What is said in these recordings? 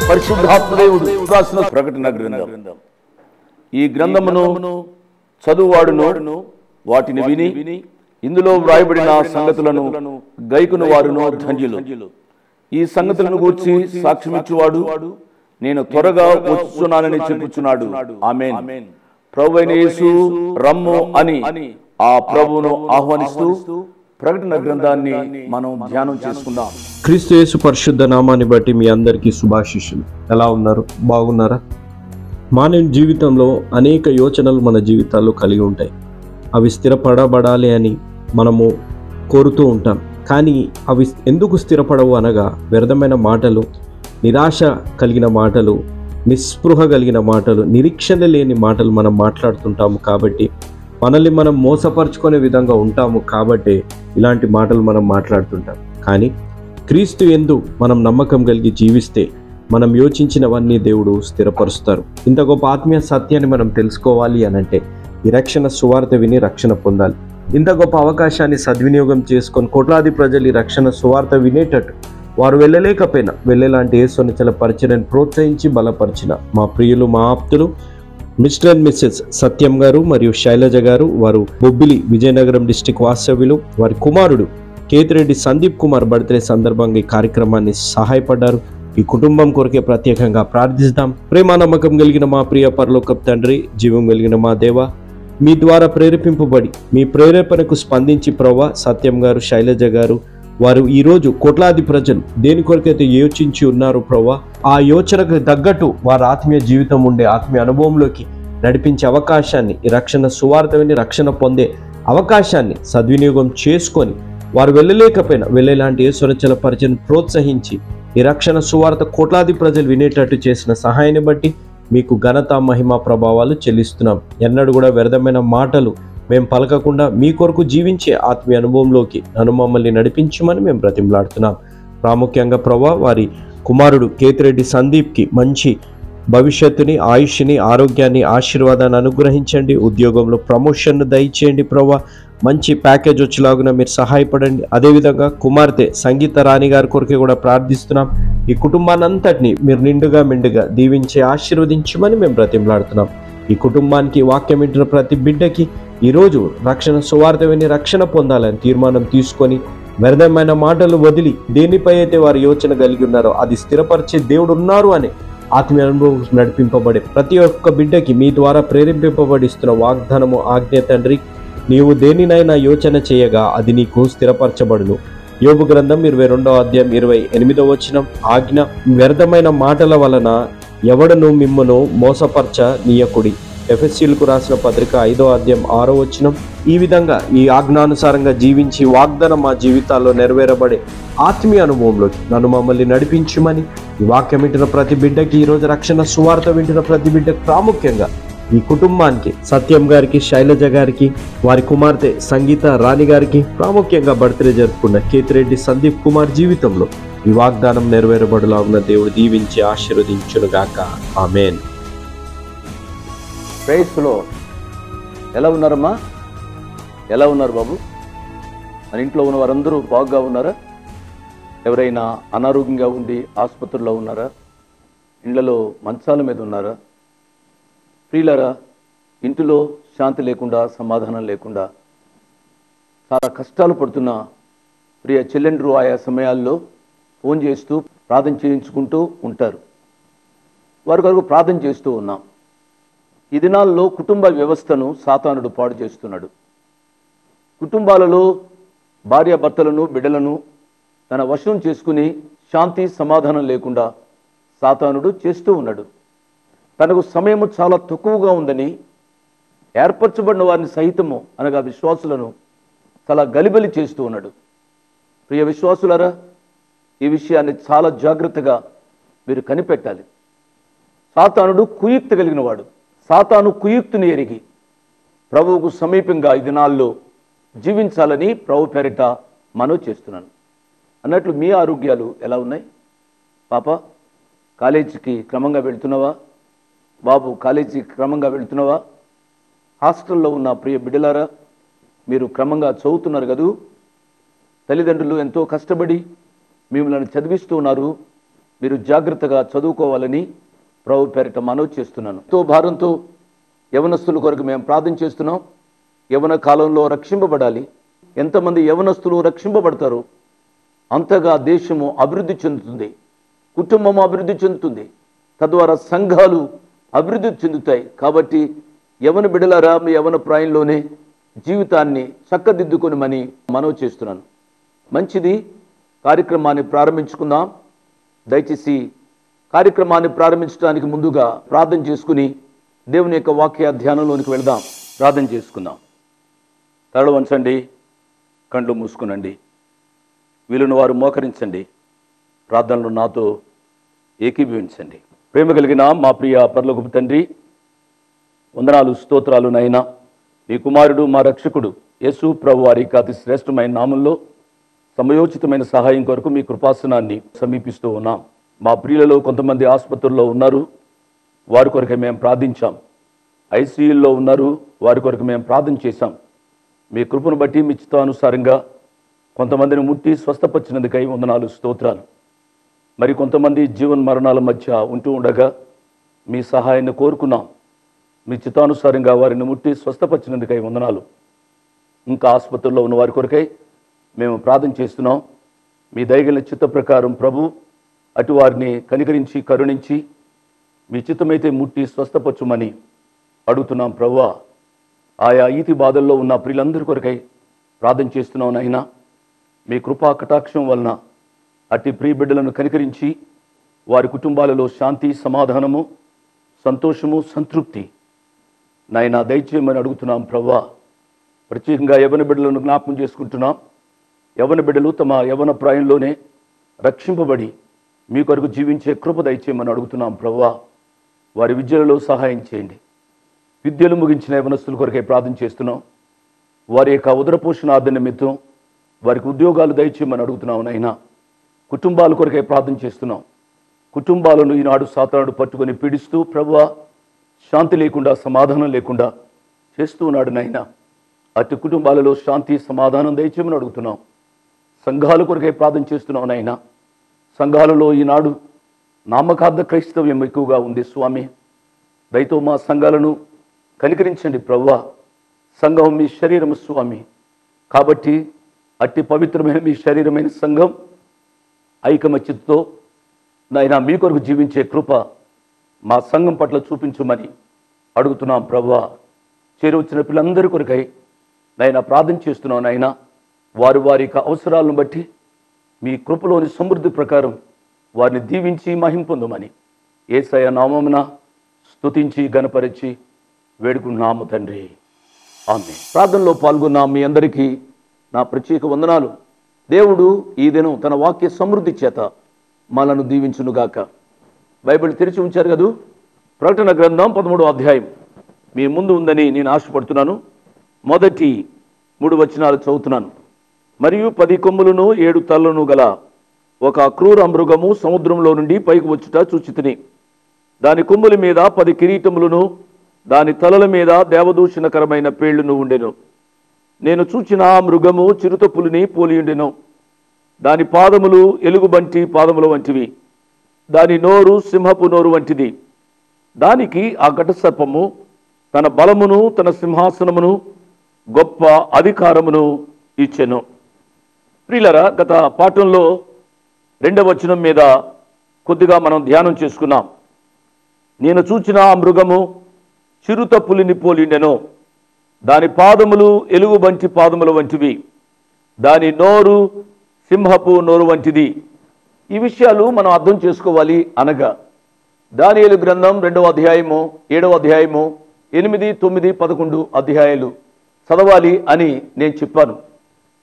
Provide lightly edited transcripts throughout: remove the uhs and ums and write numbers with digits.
పరిశుద్ధాత్మదేవుడు రాసిన ప్రకటన గ్రంథం. ఈ గ్రంథమును చదువువాడును వాటిని విని ఇందులో వ్రాయబడిన సంగతులను గైకును వారును ధన్యులు. ఈ సంగతులను గూర్చి సాక్ష్యమిచ్చువాడు నేను త్వరగా వచ్చుచున్నానని చెప్పుచున్నాడు. ఆమేన్. ప్రభువైన యేసు రమ్ము అని ఆ ప్రభువును ఆహ్వానిస్తూ ప్రకటన గ్రంథాన్ని మనం ధ్యానం చేసుకుందాం. క్రీస్తు యేసు పరిశుద్ధ నామాన్ని బట్టి మీ అందరికీ శుభాశీస్సులు. ఎలా ఉన్నారు? బాగున్నారా? మానవ జీవితంలో అనేక యోచనలు మన జీవితాల్లో కలిగి ఉంటాయి. అవి స్థిరపడబడాలి అని మనము కోరుతూ ఉంటాం. కానీ అవి ఎందుకు స్థిరపడవు అనగా వ్యర్థమైన మాటలు, నిరాశ కలిగిన మాటలు, నిస్పృహ కలిగిన మాటలు, నిరీక్షణ లేని మాటలు మనం మాట్లాడుతుంటాము. కాబట్టి మనల్ని మనం మోసపరుచుకునే విధంగా ఉంటాము. కాబట్టి ఇలాంటి మాటలు మనం మాట్లాడుతుంటాం. కానీ క్రీస్తు యందు మనం నమ్మకం కలిగి జీవిస్తే మనం యోచించినవన్నీ దేవుడు స్థిరపరుస్తారు. ఇంత గొప్ప ఆత్మీయ సత్యాన్ని మనం తెలుసుకోవాలి అనంటే ఈ రక్షణ సువార్త విని రక్షణ పొందాలి. ఇంత గొప్ప అవకాశాన్ని సద్వినియోగం చేసుకొని కోట్లాది ప్రజలు ఈ రక్షణ సువార్త వినేటట్టు వారు వెళ్ళలేకపోయినా వెళ్ళేలాంటి యేసుని చాలా పరిచయాన్ని ప్రోత్సహించి బలపరిచిన మా ప్రియులు, మా ఆప్తులు మిస్టర్ అండ్ మిస్సెస్ సత్యం గారు మరియు శైలజ గారు, వారు బొబ్బిలి విజయనగరం డిస్టిక్ వాస్తవ్యులు, వారి కుమారుడు కేతిరెడ్డి సందీప్ కుమార్ బర్త్డే సందర్భంగా ఈ కార్యక్రమాన్ని సహాయపడ్డారు. ఈ కుటుంబం కొరకే ప్రత్యేకంగా ప్రార్థిస్తాం. ప్రేమ నమ్మకం కలిగిన మా ప్రియ పరలోకపు తండ్రి, జీవం కలిగిన మా దేవ, మీ ద్వారా ప్రేరేపింపబడి మీ ప్రేరేపణకు స్పందించి ప్రవ్వా సత్యం గారు, శైలజ గారు, వారు ఈరోజు కోట్లాది ప్రజలు దేని కొరకైతే యోచించి ఉన్నారు ప్రవ్వా, ఆ యోచనకు తగ్గట్టు వారి ఆత్మీయ జీవితం ఉండే ఆత్మీయ అనుభవంలోకి నడిపించే అవకాశాన్ని, ఈ రక్షణ సువార్త విని రక్షణ పొందే అవకాశాన్ని సద్వినియోగం చేసుకొని వారు వెళ్ళలేకపోయినా వెళ్ళేలాంటి యేసురచల పరిచయం ప్రోత్సహించి ఈ రక్షణ సువార్త కోట్లాది ప్రజలు వినేటట్టు చేసిన సహాయాన్ని బట్టి మీకు ఘనత, మహిమ, ప్రభావాలు చెల్లిస్తున్నాం. ఎన్నడూ కూడా వ్యర్థమైన మాటలు మేము పలకకుండా మీ కొరకు జీవించే ఆత్మీయ అనుభవంలోకి నన్ను మమ్మల్ని నడిపించమని మేము బ్రతిమలాడుతున్నాం. ప్రాముఖ్యంగా ప్రభా వారి కుమారుడు కేతిరెడ్డి సందీప్కి మంచి భవిష్యత్తుని, ఆయుష్ని, ఆరోగ్యాన్ని, ఆశీర్వాదాన్ని అనుగ్రహించండి. ఉద్యోగంలో ప్రమోషన్ను దయచేయండి ప్రభా. మంచి ప్యాకేజ్ వచ్చేలాగున మీరు సహాయపడండి. అదేవిధంగా కుమార్తె సంగీత రాణి గారి కొరకే కూడా ప్రార్థిస్తున్నాం. ఈ కుటుంబాన్ని అంతటిని మీరు నిండుగా మెండుగా దీవించి ఆశీర్వదించమని మేము బ్రతిమలాడుతున్నాం. ఈ కుటుంబానికి వాక్యం వింటున్న ప్రతి బిడ్డకి ఈరోజు రక్షణ సువార్త విని రక్షణ పొందాలని తీర్మానం తీసుకొని వ్యర్థమైన మాటలు వదిలి దేనిపై అయితే వారి యోచన కలిగి ఉన్నారో అది స్థిరపరిచే దేవుడు ఉన్నారు అని ఆత్మీయ అనుభవం నడిపింపబడే ప్రతి ఒక్క బిడ్డకి మీ ద్వారా ప్రేరేపింపబడిస్తున్న వాగ్దానము, ఆజ్ఞ తండ్రి, నీవు దేనినైనా యోచన చేయగా అది నీకు స్థిరపరచబడును. యోబు గ్రంథం 22వ అధ్యాయం 28వ వచనం, ఆజ్ఞ వ్యర్థమైన మాటల వలన ఎవడను మిమ్మును మోసపరచ నీయకుడి. ఎఫెసీయులకు రాసిన పత్రిక 5వ అధ్యాయం 6వ వచనం. ఈ విధంగా ఈ ఆజ్ఞానుసారంగా జీవించి వాగ్దానం మా జీవితాల్లో నెరవేరబడే ఆత్మీయ అనుభవంలోకి నన్ను మమ్మల్ని నడిపించమని ఈ వాక్యం వింటున్న ప్రతి బిడ్డకి, ఈరోజు రక్షణ సువార్త వింటున్న ప్రతి బిడ్డకి, ప్రాముఖ్యంగా ఈ కుటుంబానికి సత్యం గారికి, శైలజ గారికి, వారి కుమార్తె సంగీత రాణి గారికి, ప్రాముఖ్యంగా బర్త్డే జరుపుకున్న కేతిరెడ్డి సందీప్ కుమార్ జీవితంలో ఈ వాగ్దానం నెరవేరబడులాగున్న దేవుడు దీవించి ఆశీర్వదించునుగాక. ఆమేన్. Praise the Lord. ఎలా ఉన్నారమ్మా? ఎలా ఉన్నారు బాబు? మన ఇంట్లో ఉన్న వారందరూ బాగుగా ఉన్నారా? ఎవరైనా అనారోగ్యంగా ఉండి ఆసుపత్రిలో ఉన్నారా? ఇళ్లలో మంచాల మీద ఉన్నారా? ప్రియులారా, ఇంటిలో శాంతి లేకుండా, సమాధానం లేకుండా చాలా కష్టాలు పడుతున్న ప్రియ చెల్లెండ్రు ఆయా సమయాల్లో ఫోన్ చేస్తూ ప్రార్థన చేయించుకుంటూ ఉంటారు. వారి కొరకు ప్రార్థన చేస్తూ ఉన్నాం. ఈ దినాల్లో కుటుంబ వ్యవస్థను సాతానుడు పాడు చేస్తున్నాడు. కుటుంబాలలో భార్యాభర్తలను, బిడ్డలను తన వశం చేసుకుని శాంతి, సమాధానం లేకుండా సాతానుడు చేస్తూ ఉన్నాడు. తనకు సమయము చాలా తక్కువగా ఉందని ఏర్పరచబడిన వారిని సహితము అనగా విశ్వాసులను చాలా గలిబలి చేస్తూ ఉన్నాడు. ప్రియ విశ్వాసులారా, ఈ విషయాన్ని చాలా జాగ్రత్తగా మీరు కనిపెట్టాలి. సాతానుడు కుయుక్తి కలిగిన వాడు. సాతాను కుయుక్తిని ఎరిగి ప్రభువుకు సమీపంగా ఈ దినాల్లో జీవించాలని ప్రభు పేరిట మనవి చేస్తున్నాను. అన్నట్లు మీ ఆరోగ్యాలు ఎలా ఉన్నాయి? పాప కాలేజీకి క్రమంగా వెళ్తున్నావా? బాబు కాలేజీకి క్రమంగా వెళ్తున్నావా? హాస్టల్లో ఉన్న ప్రియ బిడ్డలారా, మీరు క్రమంగా చదువుతున్నారు కదూ. తల్లిదండ్రులు ఎంతో కష్టపడి మిమ్మల్ని చదివిస్తూ ఉన్నారు. మీరు జాగ్రత్తగా చదువుకోవాలని ప్రభు పేరిట మనవి చేస్తున్నాను. ఎంతో భారంతో యవనస్తుల కొరకు మేము ప్రార్థన చేస్తున్నాం. యవన కాలంలో రక్షింపబడాలి. ఎంతమంది యవనస్తులు రక్షింపబడతారు అంతగా దేశము అభివృద్ధి చెందుతుంది, కుటుంబము అభివృద్ధి చెందుతుంది, తద్వారా సంఘాలు అభివృద్ధి చెందుతాయి. కాబట్టి యవన బిడ్డలారా, మీ యవన ప్రాయంలోనే జీవితాన్ని చక్కదిద్దుకొనిమని మనవి చేస్తున్నాను. మంచిది, కార్యక్రమాన్ని ప్రారంభించుకుందాం. దయచేసి కార్యక్రమాన్ని ప్రారంభించడానికి ముందుగా ప్రార్థన చేసుకుని దేవుని యొక్క వాక్య ధ్యానంలోనికి వెళదాం. ప్రార్థన చేసుకుందాం. తల వంచండి, కళ్ళు మూసుకునండి, వీలున్న వారు మోకరించండి, ప్రార్థనలు నాతో ఏకీభవించండి. ప్రేమ కలిగిన మా ప్రియ పరలోకపు తండ్రి, వందనాలు స్తోత్రాలు నైనా మీ కుమారుడు మా రక్షకుడు యేసు ప్రభు వారి అతి శ్రేష్టమైన నామంలో సమయోచితమైన సహాయం కొరకు మీ కృపాసనాన్ని సమీపిస్తూ ఉన్నాం. మా ప్రియులలో కొంతమంది ఆసుపత్రుల్లో ఉన్నారు, వారి కొరకు మేము ప్రార్థించాం. ఐసీయూల్లో ఉన్నారు, వారి కొరకు మేము ప్రార్థన చేశాం. మీ కృపను బట్టి మీ చిత్తానుసారంగా కొంతమందిని ముట్టి స్వస్థపరిచినందుకై వందనాలు స్తోత్రాలు. మరి కొంతమంది జీవన్ మరణాల మధ్య ఉంటూ ఉండగా మీ సహాయాన్ని కోరుకున్నాం. మీ చిత్తానుసారంగా వారిని ముట్టి స్వస్థపరిచినందుకై వందనాలు. ఇంకా ఆసుపత్రుల్లో ఉన్న వారి కొరకై మేము ప్రార్థన చేస్తున్నాం. మీ దయగలిగిన చిత్త ప్రకారం ప్రభు అటు వారిని కనికరించి కరుణించి మీ చిత్తమైతే ముట్టి స్వస్థపరచుమని అడుగుతున్నాం. ప్రభువా, ఆయా ఈతి బాధల్లో ఉన్న ప్రియులందరి కొరకై ప్రార్థన చేస్తున్నాం. నాయనా, మీ కృపా కటాక్షం వలన అట్టి ప్రియ బిడ్డలను కనికరించి వారి కుటుంబాలలో శాంతి, సమాధానము, సంతోషము, సంతృప్తి నాయనా దయచేయమని అడుగుతున్నాం. ప్రభువా, ప్రత్యేకంగా యవన బిడ్డలను జ్ఞాపకం చేసుకుంటున్నాం. యవన బిడ్డలు తమ యవన ప్రాయంలోనే రక్షింపబడి మీ కొరకు జీవించే కృప దయచేయమని అడుగుతున్నాం. ప్రభువా, వారి విద్యలలో సహాయం చేయండి. విద్యలు ముగించిన యవనస్తుల కొరకై ప్రార్థన చేస్తున్నాం. వారి యొక్క ఉదరపోషణార్థ నిమిత్తం వారికి ఉద్యోగాలు దయచేయమని అడుగుతున్నాం. నైనా కుటుంబాల కొరకై ప్రార్థన చేస్తున్నాం. కుటుంబాలను ఈనాడు సాతానుడు పట్టుకొని పీడిస్తూ ప్రభువా శాంతి లేకుండా, సమాధానం లేకుండా చేస్తూ ఉన్నాడు. నైనా అటు కుటుంబాలలో శాంతి, సమాధానం దయచేయమని అడుగుతున్నాం. సంఘాల కొరకై ప్రార్థన చేస్తున్నాం. నైనా సంఘాలలో ఈనాడు నామకార్థ క్రైస్తవ్యం ఎక్కువగా ఉంది. స్వామి, దయతో మా సంఘాలను కనికరించండి. ప్రభువా, సంఘం మీ శరీరము స్వామి, కాబట్టి అట్టి పవిత్రమైన మీ శరీరమైన సంఘం ఐకమత్యంతో నాయన మీ కొరకు జీవించే కృప మా సంఘం పట్ల చూపించమని అడుగుతున్నాం. ప్రభువా, చేరవచ్చిన పిల్లలందరి కొరకై నాయన ప్రార్థన చేస్తున్నాం. నాయన వారి వారి అవసరాలను బట్టి మీ కృపలోని సమృద్ధి ప్రకారం వారిని దీవించి మహిమ పొందమని యేసయ్య నామమున స్తుతించి గణపరిచి వేడుకున్నాము తండ్రి. ఆమేన్. ప్రార్థనలో పాల్గొన్న మీ అందరికీ నా ప్రత్యేక వందనాలు. దేవుడు ఈ దినం తన వాక్య సమృద్ధి చేత మనను దీవించునుగాక. బైబిల్ తెరిచి ఉంచారు కదూ. ప్రకటన గ్రంథం 13వ అధ్యాయం మీ ముందు ఉందని నేను ఆశపడుతున్నాను. మొదటి 3 వచనాలు చదువుతున్నాను. మరియు 10 కొమ్ములను 7 తలలను గల ఒక క్రూర మృగము సముద్రంలో నుండి పైకి వచ్చుట చూచితిని. దాని కొమ్ముల మీద 10 కిరీటములను, దాని తలల మీద దేవదూషణకరమైన పేళ్లను ఉండెను. నేను చూచిన ఆ మృగము చిరుత పులిని పోలియుండెను. దాని పాదములు ఎలుగుబంటి పాదముల వంటివి, దాని నోరు సింహపు నోరు వంటిది. దానికి ఆ ఘటసర్పము తన బలమును, తన సింహాసనమును, గొప్ప అధికారమును ఇచ్చెను. ప్రియులారా, గత పాఠంలో 2వ వచనం మీద కొద్దిగా మనం ధ్యానం చేసుకున్నాం. నేను చూచిన ఆ మృగము చిరుత పులిని పోలిండెను. దాని పాదములు ఎలుగుబంటి పాదముల వంటివి, దాని నోరు సింహపు నోరు వంటిది. ఈ విషయాలు మనం అర్థం చేసుకోవాలి. అనగా దానియేలు గ్రంథం 2వ అధ్యాయము, 7వ అధ్యాయము, 8, 9, 11 అధ్యాయాలు చదవాలి అని నేను చెప్పాను.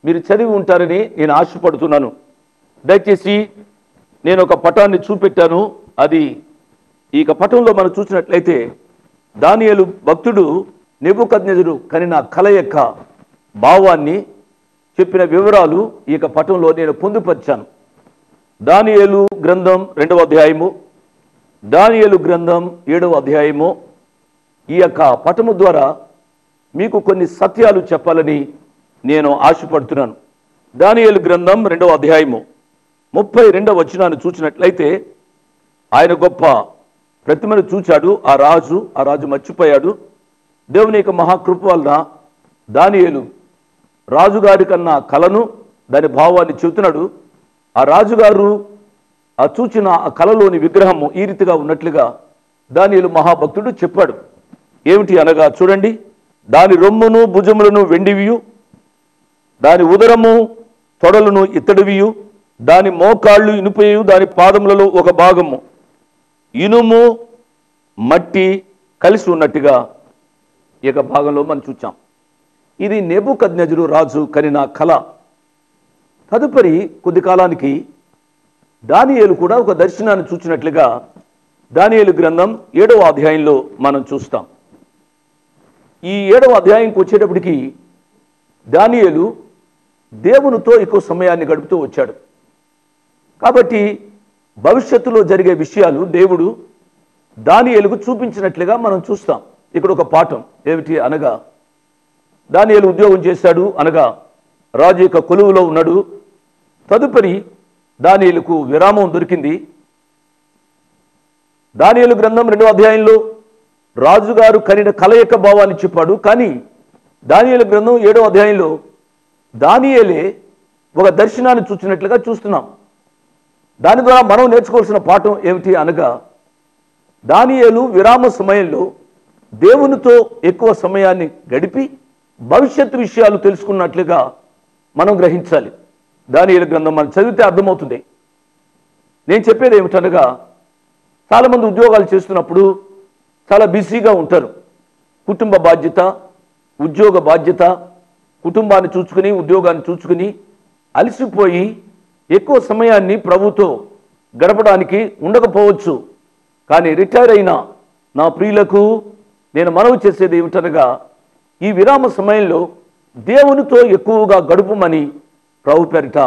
మీరు చదివి ఉంటారని నేను ఆశపడుతున్నాను. దయచేసి నేను ఒక పటాన్ని చూపెట్టాను. అది ఈ పటంలో మనం చూసినట్లయితే దానియేలు భక్తుడు నెబుకద్నెజరు కనిన కల యొక్క భావాన్ని చెప్పిన వివరాలు ఈ పటంలో నేను పొందుపరిచాను. దానియేలు గ్రంథం 2వ అధ్యాయము, దానియేలు గ్రంథం 7వ అధ్యాయము. ఈ పటము ద్వారా మీకు కొన్ని సత్యాలు చెప్పాలని నేను ఆశపడుతున్నాను. దానియేలు గ్రంథం 2వ అధ్యాయము 32వ వచనాన్ని చూసినట్లయితే ఆయన గొప్ప ప్రతిమను చూచాడు. ఆ రాజు మర్చిపోయాడు. దేవుని యొక్క మహాకృప వలన దానియేలు రాజుగారి కన్నా కలను దాని భావాన్ని చెబుతున్నాడు. ఆ రాజుగారు ఆ చూచిన ఆ కలలోని విగ్రహము ఈ రీతిగా ఉన్నట్లుగా దానియేలు మహాభక్తుడు చెప్పాడు. ఏమిటి అనగా చూడండి, దాని రొమ్మును భుజములను వెండివియు, దాని ఉదరము తొడలను ఇత్తడివియు, దాని మోకాళ్ళు ఇనుపయు, దాని పాదములలో ఒక భాగము ఇనుము మట్టి కలిసి ఉన్నట్టుగా ఈ యొక్క భాగంలో మనం చూచాం. ఇది నెబుకద్నెజరు రాజు కనిన కళ. తదుపరి కొద్ది కాలానికి దానియేలు కూడా ఒక దర్శనాన్ని చూచినట్లుగా దానియేలు గ్రంథం 7వ అధ్యాయంలో మనం చూస్తాం. ఈ 7వ అధ్యాయంకి వచ్చేటప్పటికి దానియేలు దేవునితో ఎక్కువ సమయాన్ని గడుపుతూ వచ్చాడు. కాబట్టి భవిష్యత్తులో జరిగే విషయాలు దేవుడు దానియేలుకు చూపించినట్లుగా మనం చూస్తాం. ఇక్కడ ఒక పాఠం ఏమిటి అనగా, దానియేలు ఉద్యోగం చేశాడు అనగా రాజు యొక్క కొలువులో ఉన్నాడు. తదుపరి దానియేలుకు విరామం దొరికింది. దానియేలు గ్రంథం 2వ అధ్యాయంలో రాజుగారు కనిన కల యొక్క భావాన్ని చెప్పాడు. కానీ దానియేలు గ్రంథం 7వ అధ్యాయంలో దానియేలే ఒక దర్శనాన్ని చూసినట్లుగా చూస్తున్నాం. దాని ద్వారా మనం నేర్చుకోవాల్సిన పాఠం ఏమిటి అనగా, దానియేలు విరామ సమయంలో దేవునితో ఎక్కువ సమయాన్ని గడిపి భవిష్యత్తు విషయాలు తెలుసుకున్నట్లుగా మనం గ్రహించాలి. దానియేలు గ్రంథం మనం చదివితే అర్థమవుతుంది. నేను చెప్పేది ఏమిటనగా, చాలామంది ఉద్యోగాలు చేస్తున్నప్పుడు చాలా బిజీగా ఉంటారు. కుటుంబ బాధ్యత, ఉద్యోగ బాధ్యత, కుటుంబాన్ని చూసుకుని ఉద్యోగాన్ని చూసుకుని అలసిపోయి ఎక్కువ సమయాన్ని ప్రభుతో గడపడానికి ఉండకపోవచ్చు. కానీ రిటైర్ అయిన నా ప్రియులకు నేను మనవి చేసేది ఏమిటనగా, ఈ విరామ సమయంలో దేవునితో ఎక్కువగా గడుపమని ప్రభు పేరిట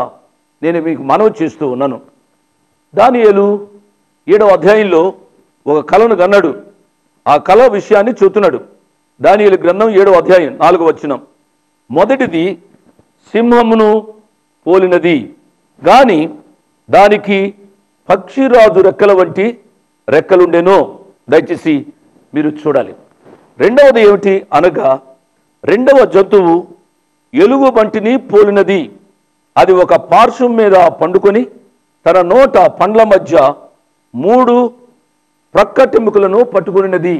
నేను మీకు మనవి చేస్తూ ఉన్నాను. దానియేలు 7వ అధ్యాయంలో ఒక కలను కన్నాడు. ఆ కల విషయాన్ని చెబుతున్నాడు. దానియేలు గ్రంథం 7వ అధ్యాయం 4వ వచనం, మొదటిది సింహమును పోలినది, గాని దానికి పక్షిరాజు రెక్కల వంటి రెక్కలుండెనో. దయచేసి మీరు చూడాలి. రెండవది ఏమిటి అనగా, రెండవ జంతువు ఎలుగు బంటిని పోలినది. అది ఒక పార్శ్వం మీద పండుకొని తన నోట పండ్ల మధ్య 3 ప్రక్కటెముకలను పట్టుకున్నది.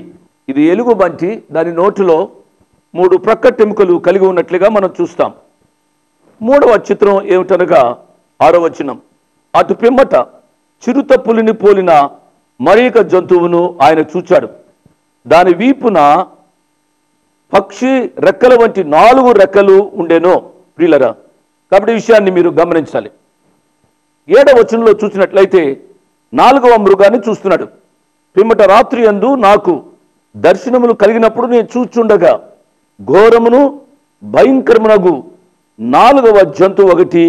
ఇది ఎలుగు బంటి, దాని నోటిలో 3 ప్రక్కటెముకలు కలిగి ఉన్నట్లుగా మనం చూస్తాం. మూడవ చిత్రం ఏమిటనగా 6వ వచనం, అటు పిమ్మట చిరుత పులిని పోలిన మరొక జంతువును ఆయన చూచాడు. దాని వీపున పక్షి రెక్కల వంటి 4 రెక్కలు ఉండెనో. ప్రియులరా, కాబట్టి ఈ విషయాన్ని మీరు గమనించాలి. 7వ వచనంలో చూసినట్లయితే 4వ మృగాన్ని చూస్తున్నాడు. పిమ్మట రాత్రి యందు నాకు దర్శనములు కలిగినప్పుడు నేను చూచుండగా ఘోరమును భయంకరమునగు 4వ జంతువు ఒకటి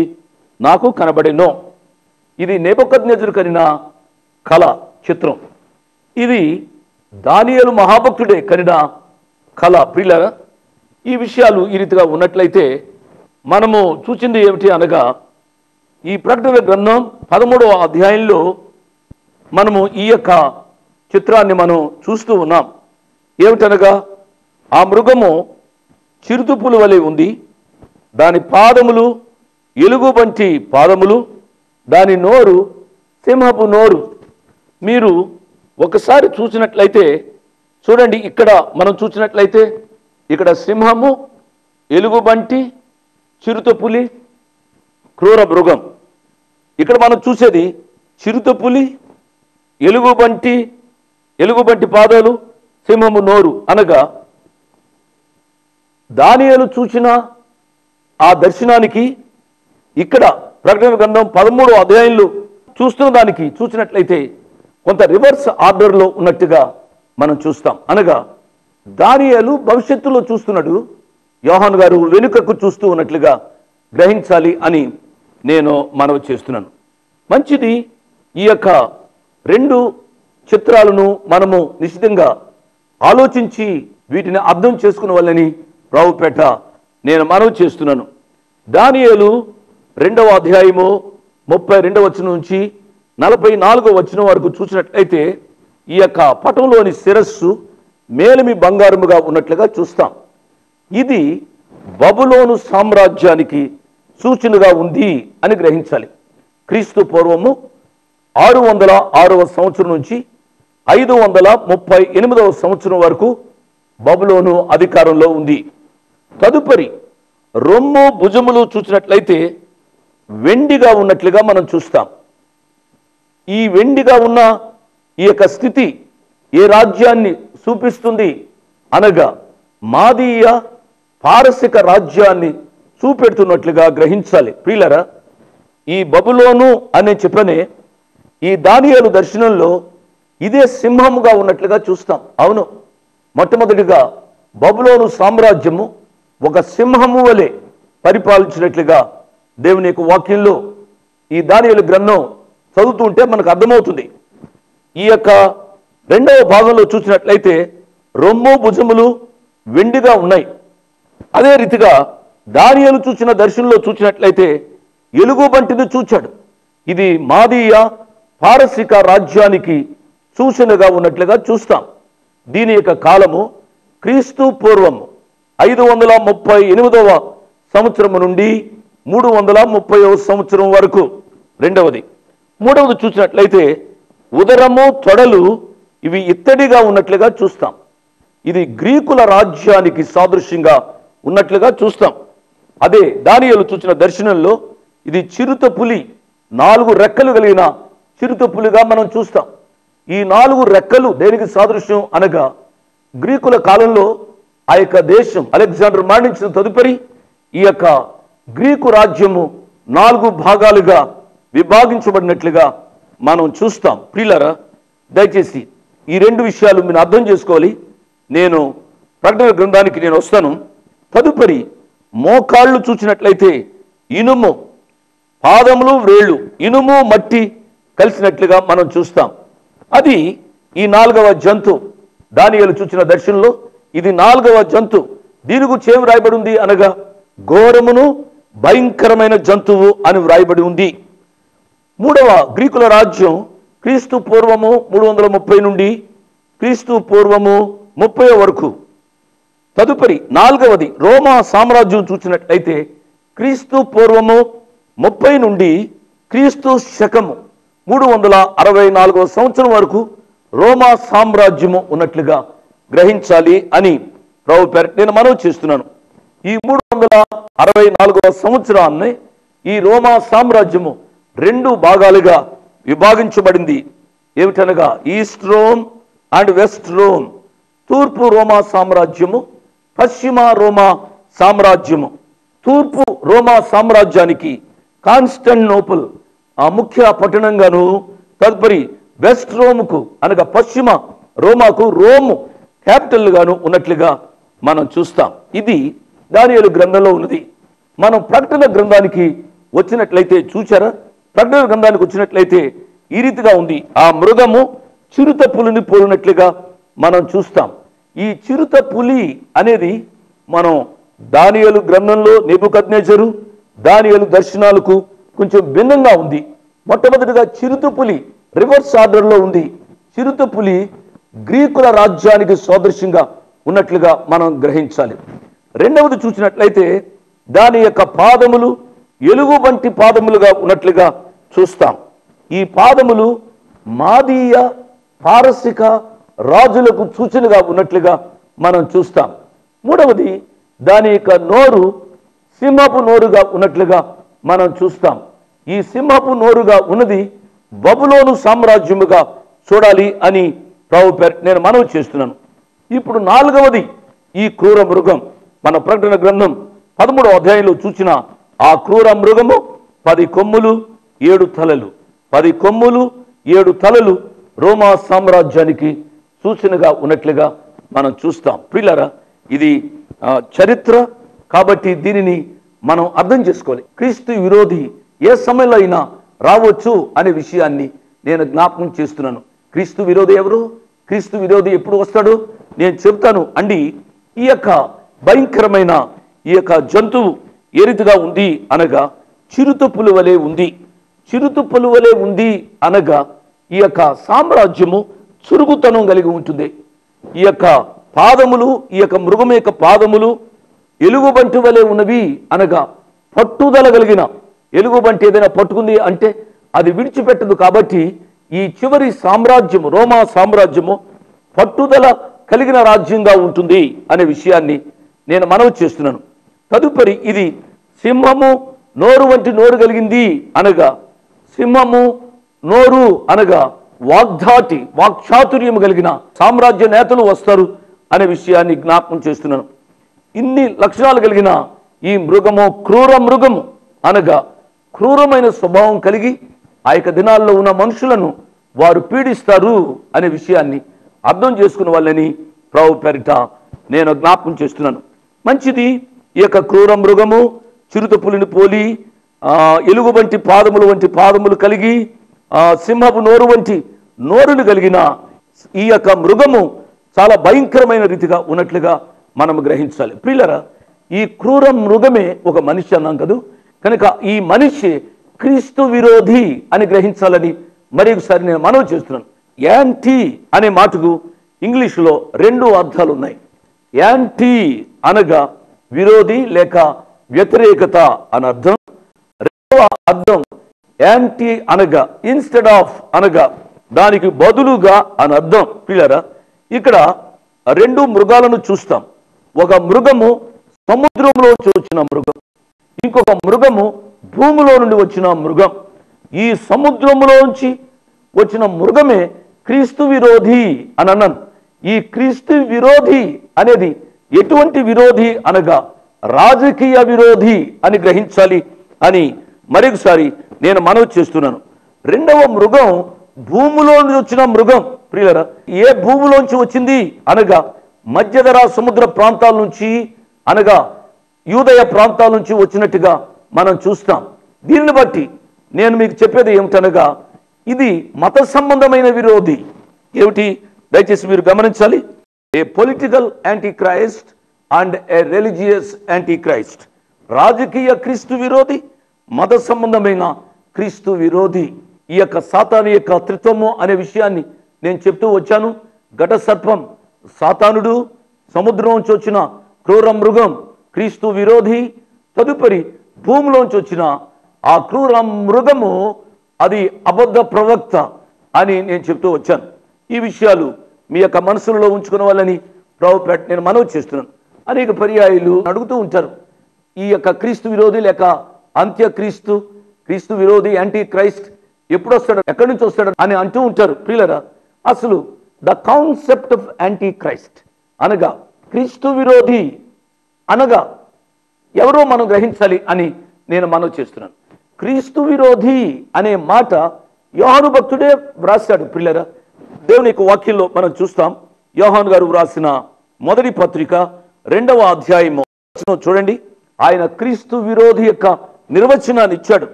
నాకు కనబడెనో. ఇది నెబుకద్నెజరు కనిన కళ చిత్రం. ఇది దానియేలు మహాభక్తుడే కనిన కళ. ప్రియులారా, ఈ విషయాలు ఈ రీతిగా ఉన్నట్లయితే మనము చూచింది ఏమిటి అనగా, ఈ ప్రకటన గ్రంథం 13వ అధ్యాయంలో మనము ఈ యొక్క చిత్రాన్ని మనం చూస్తూ ఉన్నాం. ఏమిటనగా, ఆ మృగము చిరుతుపులు వలె ఉంది. దాని పాదములు ఎలుగుబంటి పాదములు, దాని నోరు సింహపు నోరు. మీరు ఒకసారి చూసినట్లయితే చూడండి, ఇక్కడ మనం చూసినట్లయితే ఇక్కడ సింహము, ఎలుగుబంటి, చిరుతపులి, క్రూర మృగం. ఇక్కడ మనం చూసేది చిరుతపులి, ఎలుగుబంటి పాదాలు, సింహము నోరు. అనగా దానియేలు చూసిన ఆ దర్శనానికి ఇక్కడ ప్రకటన గ్రంథం 13వ అధ్యాయంలో చూస్తున్న దానికి చూసినట్లయితే కొంత రివర్స్ ఆర్డర్లో ఉన్నట్టుగా మనం చూస్తాం. అనగా దానియేలు భవిష్యత్తులో చూస్తున్నాడు, యోహాను గారు వెనుకకు చూస్తూ ఉన్నట్లుగా గ్రహించాలి అని నేను మనవి చేస్తున్నాను. మంచిది. ఈ యొక్క 2 చిత్రాలను మనము నిశ్చితంగా ఆలోచించి వీటిని అర్థం చేసుకున్న వాళ్ళని ప్రభుపేట నేను మనవి చేస్తున్నాను. దానియేలు 2వ అధ్యాయము 32వ వచనం నుంచి 44వ వచనం వరకు చూసినట్లయితే ఈ యొక్క పటంలోని శిరస్సు మేలిమి బంగారముగా ఉన్నట్లుగా చూస్తాం. ఇది బబులోను సామ్రాజ్యానికి సూచనగా ఉంది అని గ్రహించాలి. క్రీస్తు పూర్వము 606వ సంవత్సరం నుంచి 538వ సంవత్సరం వరకు బబులోను అధికారంలో ఉంది. తదుపరి రొమ్ము భుజములు చూసినట్లయితే వెండిగా ఉన్నట్లుగా మనం చూస్తాం. ఈ వెండిగా ఉన్న ఈ యొక్క స్థితి ఏ రాజ్యాన్ని చూపిస్తుంది అనగా మాదీయ పారసిక రాజ్యాన్ని చూపెడుతున్నట్లుగా గ్రహించాలి. ప్రియులరా, ఈ బబులోను అనే చెప్పనే ఈ దానియేలు దర్శనంలో ఇదే సింహముగా ఉన్నట్లుగా చూస్తాం. అవును, మొట్టమొదటిగా బబులోను సామ్రాజ్యము ఒక సింహము వలె పరిపాలించినట్లుగా దేవుని యొక్క వాక్యంలో ఈ దానియేలు గ్రంథం చదువుతుంటే మనకు అర్థమవుతుంది. ఈ యొక్క రెండవ భాగంలో చూసినట్లయితే రొమ్ము భుజములు వెండిగా ఉన్నాయి. అదే రీతిగా దానియేలు చూసిన దర్శనంలో చూసినట్లయితే ఎలుగుబంటిని చూచాడు. ఇది మాదీయ పారసిక రాజ్యానికి సూచనగా ఉన్నట్లుగా చూస్తాం. దీని యొక్క కాలము క్రీస్తు పూర్వము 538వ సంవత్సరం నుండి 330వ సంవత్సరం వరకు రెండవది. మూడవది చూసినట్లయితే ఉదరము తొడలు ఇవి ఇత్తడిగా ఉన్నట్లుగా చూస్తాం. ఇది గ్రీకుల రాజ్యానికి సాదృశ్యంగా ఉన్నట్లుగా చూస్తాం. అదే దానియేలు చూసిన దర్శనంలో ఇది చిరుత పులి 4 రెక్కలు కలిగిన చిరుత పులిగా మనం చూస్తాం. ఈ 4 రెక్కలు దేనికి సాదృశ్యం అనగా గ్రీకుల కాలంలో ఆ యొక్క దేశం అలెగ్జాండర్ మరణించిన తదుపరి ఈ యొక్క గ్రీకు రాజ్యము 4 భాగాలుగా విభాగించబడినట్లుగా మనం చూస్తాం. ప్రియులారా, దయచేసి ఈ 2 విషయాలు మీరు అర్థం చేసుకోవాలి. నేను ప్రకటన గ్రంథానికి నేను వస్తాను. తదుపరి మోకాళ్ళు చూసినట్లయితే ఇనుము, పాదములు వ్రేళ్ళు ఇనుము మట్టి కలిసినట్లుగా మనం చూస్తాం. అది ఈ 4వ జంతు. దానియేలు చూసిన దర్శనంలో ఇది 4వ జంతు. దీని గురించి ఏమి రాయబడి ఉంది అనగా ఘోరమును భయంకరమైన జంతువు అని వ్రాయబడి ఉంది. 3వ గ్రీకుల రాజ్యం క్రీస్తు పూర్వము 330 నుండి క్రీస్తు పూర్వము 30 వరకు. తదుపరి 4వది రోమా సామ్రాజ్యం చూసినట్లయితే క్రీస్తు పూర్వము 30 నుండి క్రీస్తు శకము 364వ సంవత్సరం వరకు రోమా సామ్రాజ్యము ఉన్నట్లుగా గ్రహించాలి అని ప్రభు పేరిట నేను మనవి చేస్తున్నాను. ఈ 364వ సంవత్సరాన్ని ఈ రోమా సామ్రాజ్యము 2 భాగాలుగా విభాగించబడింది. ఏమిటనగా east Rome and west Rome. తూర్పు రోమా సామ్రాజ్యము, పశ్చిమ రోమా సామ్రాజ్యము. తూర్పు రోమా సామ్రాజ్యానికి కాన్స్టాంటినోపుల్ ఆ ముఖ్య పట్టణంగాను, తదుపరి వెస్ట్ రోముకు అనగా పశ్చిమ రోమాకు రోము క్యాపిటల్ గాను ఉన్నట్లుగా మనం చూస్తాం. ఇది దానియేలు గ్రంథంలో ఉన్నది. మనం ప్రకటన గ్రంథానికి వచ్చినట్లయితే చూచారా? ప్రకటన గ్రంథానికి వచ్చినట్లయితే ఈ రీతిగా ఉంది. ఆ మృగము చిరుత పులిని పోలినట్లుగా మనం చూస్తాం. ఈ చిరుత పులి అనేది మనం దానియేలు గ్రంథంలో నెబుకద్నెజరు దానియేలు దర్శనాలకు కొంచెం భిన్నంగా ఉంది. మొట్టమొదటిగా చిరుత పులి రివర్స్ ఆర్డర్లో ఉంది. చిరుత పులి గ్రీకుల రాజ్యానికి సాదృశ్యంగా ఉన్నట్లుగా మనం గ్రహించాలి. రెండవది చూసినట్లయితే దాని యొక్క పాదములు ఎలుగుబంటి పాదములుగా ఉన్నట్లుగా చూస్తాం. ఈ పాదములు మాదీయ పారసిక రాజులకు సూచనగా ఉన్నట్లుగా మనం చూస్తాం. మూడవది దాని యొక్క నోరు సింహపు నోరుగా ఉన్నట్లుగా మనం చూస్తాం. ఈ సింహపు నోరుగా ఉన్నది బబులోను సామ్రాజ్యముగా చూడాలి అని ప్రభు పేరిట నేను మనవి చేస్తున్నాను. ఇప్పుడు 4వది ఈ క్రూర మృగం. మన ప్రకటన గ్రంథం 13వ అధ్యాయంలో చూసిన ఆ క్రూర మృగము 10 కొమ్ములు 7 తలలు. 10 కొమ్ములు 7 తలలు రోమా సామ్రాజ్యానికి సూచనగా ఉన్నట్లుగా మనం చూస్తాం. ప్రియులారా, ఇది చరిత్ర కాబట్టి దీనిని మనం అర్థం చేసుకోవాలి. క్రీస్తు విరోధి ఏ సమయంలో అయినా రావచ్చు అనే విషయాన్ని నేను జ్ఞాపకం చేస్తున్నాను. క్రీస్తు విరోధి ఎవరు? క్రీస్తు విరోధి ఎప్పుడు వస్తాడు నేను చెప్తాను అండి. ఈ యొక్క భయంకరమైన ఈ యొక్క జంతువు ఏ రీతిగా ఉంది అనగా చిరుత పులి వలె ఉంది. చిరుతుప్పలు వలె ఉంది అనగా ఈ యొక్క సామ్రాజ్యము చురుగుతనం కలిగి ఉంటుంది. ఈ యొక్క పాదములు, ఈ యొక్క మృగం యొక్క పాదములు ఎలుగుబంటి వలె ఉన్నవి అనగా పట్టుదల కలిగిన. ఎలుగుబంటి ఏదైనా పట్టుకుంది అంటే అది విడిచిపెట్టదు. కాబట్టి ఈ చివరి సామ్రాజ్యము, రోమా సామ్రాజ్యము పట్టుదల కలిగిన రాజ్యంగా ఉంటుంది అనే విషయాన్ని నేను మనవి చేస్తున్నాను. తదుపరి ఇది సింహము నోరు వంటి నోరు కలిగింది అనగా, సింహము నోరు అనగా వాగ్ధాటి, వాక్చాతుర్యము కలిగిన సామ్రాజ్య నేతలు వస్తారు అనే విషయాన్ని జ్ఞాపకం చేస్తున్నాను. ఇన్ని లక్షణాలు కలిగిన ఈ మృగము క్రూర మృగము అనగా క్రూరమైన స్వభావం కలిగి ఆ యొక్క దినాల్లో ఉన్న మనుషులను వారు పీడిస్తారు అనే విషయాన్ని అర్థం చేసుకున్న వాళ్ళని ప్రభు పేరిట నేను జ్ఞాపకం చేస్తున్నాను. మంచిది. ఈ యొక్క క్రూర మృగము చిరుత పులిని పోలి ఎలుగు వంటి పాదములు వంటి పాదములు కలిగి సింహపు నోరు వంటి నోరులు కలిగిన ఈ యొక్క మృగము చాలా భయంకరమైన రీతిగా ఉన్నట్లుగా మనం గ్రహించాలి. ప్రియులారా, ఈ క్రూర మృగమే ఒక మనిషి అన్నాం కదా, కనుక ఈ మనిషి క్రీస్తు విరోధి అని గ్రహించాలని మరి ఒకసారి నేను మనవి చేస్తున్నాను. యాంటీ అనే మాటకు ఇంగ్లీషులో 2 అర్థాలు ఉన్నాయి. యాంటీ అనగా విరోధి లేక వ్యతిరేకత అని అర్థం. రెండవ అర్థం యాంటీ అనగా ఇన్స్టెడ్ ఆఫ్ అనగా దానికి బదులుగా అని అర్థం. పిల్లరా, ఇక్కడ 2 మృగాలను చూస్తాం. ఒక మృగము సముద్రంలోంచి వచ్చిన మృగం, ఇంకొక మృగము భూమిలో నుండి వచ్చిన మృగం. ఈ సముద్రంలోంచి వచ్చిన మృగమే క్రీస్తు విరోధి అని అన్నాను. ఈ క్రీస్తు విరోధి అనేది ఎటువంటి విరోధి అనగా రాజకీయ విరోధి అని గ్రహించాలి అని మరొకసారి నేను మనవి చేస్తున్నాను. రెండవ మృగం భూమిలో నుంచి వచ్చిన మృగం. ప్రియులారా, ఏ భూమిలోంచి వచ్చింది అనగా మధ్యధరా సముద్ర ప్రాంతాల నుంచి అనగా యూదయ ప్రాంతాల నుంచి వచ్చినట్టుగా మనం చూస్తాం. దీనిని బట్టి నేను మీకు చెప్పేది ఏమిటనగా ఇది మత సంబంధమైన విరోధి. ఏమిటి? దయచేసి మీరు గమనించాలి. A political anti Christ and a religious anti Christ. రాజకీయ క్రీస్తు విరోధి, మత సంబంధమైన క్రీస్తు విరోధి. ఈ యొక్క సాతాను యొక్క త్రిత్వము అనే విషయాన్ని నేను చెప్తూ వచ్చాను. ఘట సర్పం సాతానుడు, సముద్రంలోంచి వచ్చిన క్రూర మృగం క్రీస్తు విరోధి, తదుపరి భూమిలోంచి వచ్చిన ఆ క్రూర మృగము అది అబద్ధ ప్రవక్త అని నేను చెప్తూ వచ్చాను. ఈ విషయాలు మీ యొక్క మనసులో ఉంచుకున్న వాళ్ళని ప్రభుపేట నేను మనవి చేస్తున్నాను. అనేక పర్యాయాలు అడుగుతూ ఉంటారు, ఈ యొక్క క్రీస్తు విరోధి లేక అంత్యక్రీస్తు, క్రీస్తు విరోధి యాంటీ క్రైస్ట్ ఎప్పుడు వస్తాడు, ఎక్కడి నుంచి వస్తాడు అని అంటూ ఉంటారు. ప్రియులరా, అసలు the concept of anti Christ అనగా క్రీస్తు విరోధి అనగా ఎవరో మనం గ్రహించాలి అని నేను మనవి చేస్తున్నాను. క్రీస్తు విరోధి అనే మాట యోహాను భక్తుడే వ్రాసాడు. ప్రియులరా, దేవుని యొక్క వాక్యంలో మనం చూస్తాం. యోహాను గారు వ్రాసిన మొదటి పత్రిక 2వ అధ్యాయము చూడండి. ఆయన క్రీస్తు విరోధి యొక్క నిర్వచనాన్ని ఇచ్చాడు.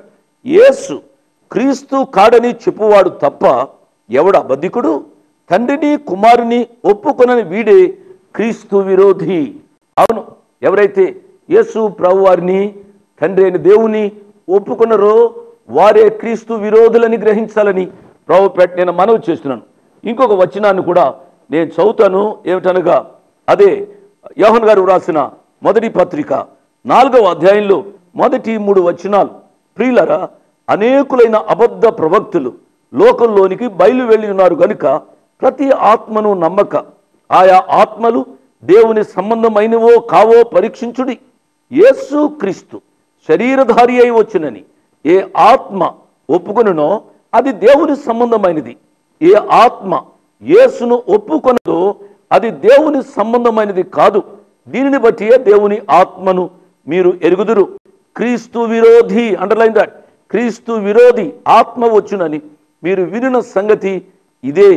యేసు క్రీస్తు కాడని చెప్పువాడు తప్ప ఎవడు అబద్ధికుడు? తండ్రిని కుమారుని ఒప్పుకొనని వీడే క్రీస్తు విరోధి. అవును, ఎవరైతే యేసు ప్రభువారిని తండ్రి అయిన దేవుని ఒప్పుకున్నారో వారే క్రీస్తు విరోధులని గ్రహించాలని ప్రభుపేట నేను మనవి చేస్తున్నాను. ఇంకొక వచనాన్ని కూడా నేను చదువుతాను. ఏమిటనగా అదే యోహాను గారు వ్రాసిన మొదటి పత్రిక 4వ అధ్యాయంలో మొదటి 3 వచనాలు. ప్రియులరా, అనేకులైన అబద్ధ ప్రవక్తులు లోకంలోనికి బయలు వెళ్ళి ఉన్నారు కనుక ప్రతి ఆత్మను నమ్మక ఆయా ఆత్మలు దేవుని సంబంధమైనవో కావో పరీక్షించుడి. యేసు క్రీస్తు శరీరధారి అయి వచ్చినని ఏ ఆత్మ ఒప్పుకొనునో అది దేవుని సంబంధమైనది. ఏ ఆత్మ యేసును ఒప్పుకొనదో అది దేవుని సంబంధమైనది కాదు. దీనిని బట్టి దేవుని ఆత్మను మీరు ఎరుగుదురు. క్రీస్తు విరోధి, అండర్లైన్ దట్, క్రీస్తు విరోధి ఆత్మ వచ్చునని మీరు వినిన సంగతి ఇదే.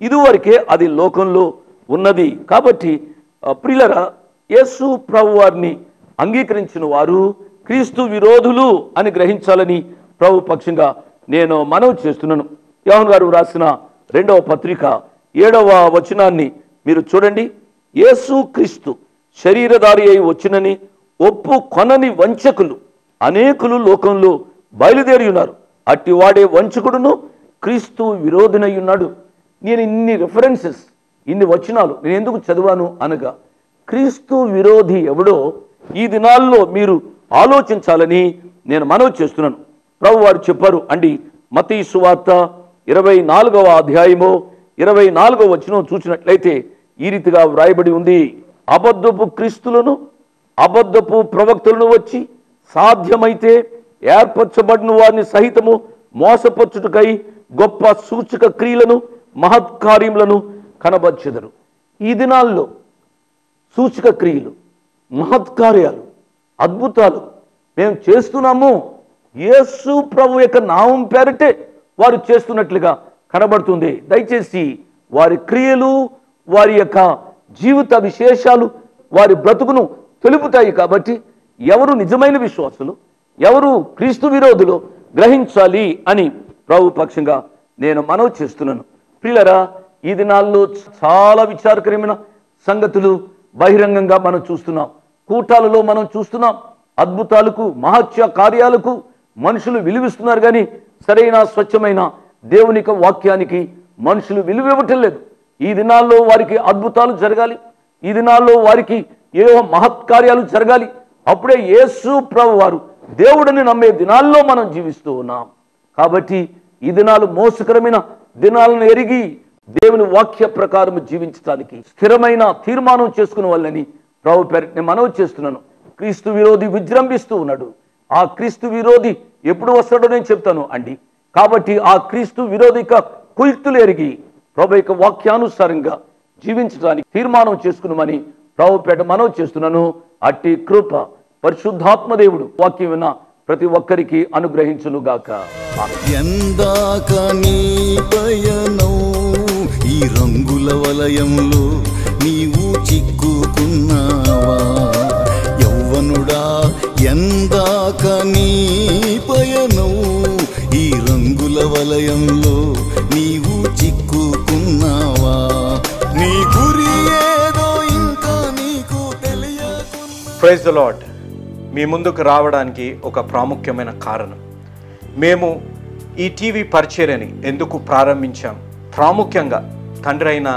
ఇదివరకే అది లోకంలో ఉన్నది. కాబట్టి ప్రియులరా, యేసు ప్రభు వారిని అంగీకరించిన వారు క్రీస్తు విరోధులు అని గ్రహించాలని ప్రభు పక్షంగా నేను మనవి చేస్తున్నాను. యోహాను గారు రాసిన 2వ పత్రిక 7వ వచనాన్ని మీరు చూడండి. యేసు క్రీస్తు శరీరధారి అయి వచ్చినని ఒప్పు కొనని వంచకులు అనేకులు లోకంలో బయలుదేరి ఉన్నారు. అట్టివాడే వంచకుడును క్రీస్తు విరోధినై ఉన్నాడు. నేను ఇన్ని రెఫరెన్సెస్, ఇన్ని వచనాలు నేను ఎందుకు చదివాను అనగా, క్రీస్తు విరోధి ఎవడో ఈ దినాల్లో మీరు ఆలోచించాలని నేను మనవి చేస్తున్నాను. ప్రభు వారు చెప్పారు అండి, మత్తయి సువార్త 24వ అధ్యాయము 24వ వచనం చూసినట్లయితే ఈ రీతిగా వ్రాయబడి ఉంది, అబద్ధపు క్రీస్తులను అబద్ధపు ప్రవక్తలను వచ్చి సాధ్యమైతే ఏర్పరచబడిన వారిని సహితము మోసపరచుటకై గొప్ప సూచక క్రియలను మహత్కార్యములను కనబర్చెదరు. ఈ దినాల్లో సూచక క్రియలు, మహత్కార్యాలు, అద్భుతాలు మేము చేస్తున్నాము. యేసు ప్రభు యొక్క నామం పేరటే వారు చేస్తున్నట్లుగా కనబడుతుంది. దయచేసి వారి క్రియలు, వారి యొక్క జీవిత విశేషాలు వారి బ్రతుకును తెలుపుతాయి. కాబట్టి ఎవరు నిజమైన విశ్వాసులు, ఎవరు క్రీస్తు విరోధులు గ్రహించాలి అని ప్రభు పక్షంగా నేను మనవి చేస్తున్నాను. ప్రియులరా, ఈ దినాల్లో చాలా విచారకరమైన సంగతులు బహిరంగంగా మనం చూస్తున్నాం. కూటాలలో మనం చూస్తున్నాం. అద్భుతాలకు, మహత్య కార్యాలకు మనుషులు విలువిస్తున్నారు, కానీ సరైన స్వచ్ఛమైన దేవుని వాక్యానికి మనుషులు విలువ ఇవ్వటం లేదు. ఈ దినాల్లో వారికి అద్భుతాలు జరగాలి, ఈ దినాల్లో వారికి ఏవో మహత్కార్యాలు జరగాలి. అప్పుడే యేసు ప్రభు వారు దేవుడిని నమ్మే దినాల్లో మనం జీవిస్తూ ఉన్నాం. కాబట్టి ఈ దినాలు మోసకరమైన దినాలను ఎరిగి దేవుని వాక్య ప్రకారం జీవించడానికి స్థిరమైన తీర్మానం చేసుకునే వాళ్ళని ప్రభు పేరిట మనవి చేస్తున్నాను. క్రీస్తు విరోధి విజృంభిస్తూ ఉన్నాడు. ఆ క్రీస్తు విరోధి ఎప్పుడు వస్తాడో నేను చెప్తాను అండి. కాబట్టి ఆ క్రీస్తు విరోధిక కుయుక్తులు ఎరిగి ప్రభు యొక్క వాక్యానుసారంగా జీవించడానికి తీర్మానం చేసుకున్నామని ప్రభు పేట మనవి చేస్తున్నాను. అట్టి కృప పరిశుద్ధాత్మ దేవుడు వాక్యం విన్న ప్రతి ఒక్కరికి అనుగ్రహించునుగాక. ఎందాక నీ పయనం ఈ రంగుల వలయంలో నీవు చిక్కుకున్నావా యవ్వనుడా, ఎందాక నీ పయనం ఈ రంగుల వలయంలో నీవు చిక్కుకున్నావా, నీ గురి ఏదో ఇంకా నీకు తెలియకున్నా. Praise the Lord. మీ ముందుకు రావడానికి ఒక ప్రాముఖ్యమైన కారణం, మేము ఈ టీవీ పరిచర్యని ఎందుకు ప్రారంభించాం, ప్రాముఖ్యంగా తండ్రి అయిన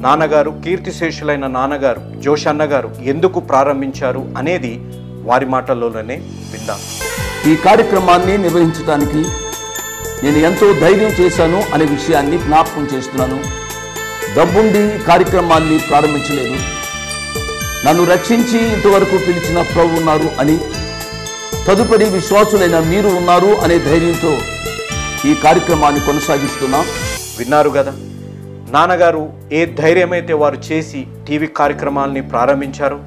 నాన్నగారు, కీర్తిశేషులైన నాన్నగారు జోష్ అన్నగారు ఎందుకు ప్రారంభించారు అనేది వారి మాటల్లోనే విందాం. ఈ కార్యక్రమాన్ని నిర్వహించడానికి నేను ఎంతో ధైర్యం చేశాను అనే విషయాన్ని జ్ఞాపకం చేస్తున్నాను. డబ్బుండి కార్యక్రమాన్ని ప్రారంభించలేదు. నన్ను రక్షించి ఇంతవరకు పిలిచిన ప్రభు ఉన్నారు అని, తదుపరి విశ్వాసులైన మీరు ఉన్నారు అనే ధైర్యంతో ఈ కార్యక్రమాన్ని కొనసాగిస్తున్నాం. విన్నారు కదా, నాన్నగారు ఏ ధైర్యమైతే వారు చేసి టీవీ కార్యక్రమాలని ప్రారంభించారు,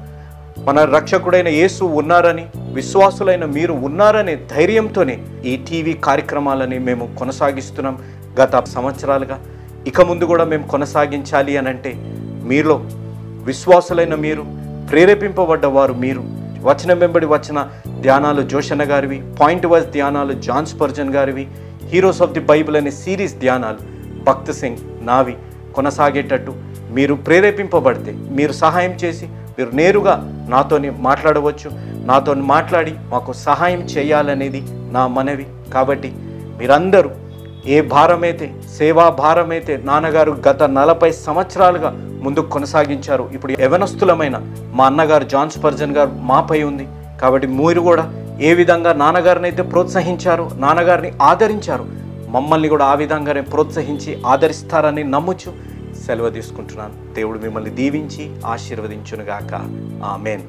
మన రక్షకుడైన యేసు ఉన్నారని, విశ్వాసులైన మీరు ఉన్నారనే ధైర్యంతోనే ఈ టీవీ కార్యక్రమాలని మేము కొనసాగిస్తున్నాం గత సంవత్సరాలుగా. ఇక ముందు కూడా మేము కొనసాగించాలి అని అంటే మీలో విశ్వాసులైన మీరు, ప్రేరేపింపబడ్డవారు మీరు, వచనం వెంబడి వచ్చిన ధ్యానాలు జోషన్న గారివి, పాయింట్ వైజ్ ధ్యానాలు జాన్ స్పర్జన్ గారివి, హీరోస్ ఆఫ్ ది బైబిల్ అనే సిరీస్ ధ్యానాలు భక్త్ సింగ్ నావి కొనసాగేటట్టు మీరు ప్రేరేపింపబడితే, మీరు సహాయం చేసి మీరు నేరుగా నాతోని మాట్లాడవచ్చు. నాతో మాట్లాడి మాకు సహాయం చేయాలనేది నా మనవి. కాబట్టి మీరందరూ ఏ భారమైతే, సేవా భారమైతే నాన్నగారు గత 40 సంవత్సరాలుగా ముందుకు కొనసాగించారు, ఇప్పుడు యవనస్తులమైన మా అన్నగారు జాన్ స్పర్జన్ గారు మాపై ఉంది. కాబట్టి మీరు కూడా ఏ విధంగా నాన్నగారిని అయితే ప్రోత్సహించారు, నాన్నగారిని ఆదరించారు, మమ్మల్ని కూడా ఆ విధంగానే ప్రోత్సహించి ఆదరిస్తారని నమ్ముచు సెలవు తీసుకుంటున్నాను. దేవుడు మిమ్మల్ని దీవించి ఆశీర్వదించునుగాక. ఆమేన్.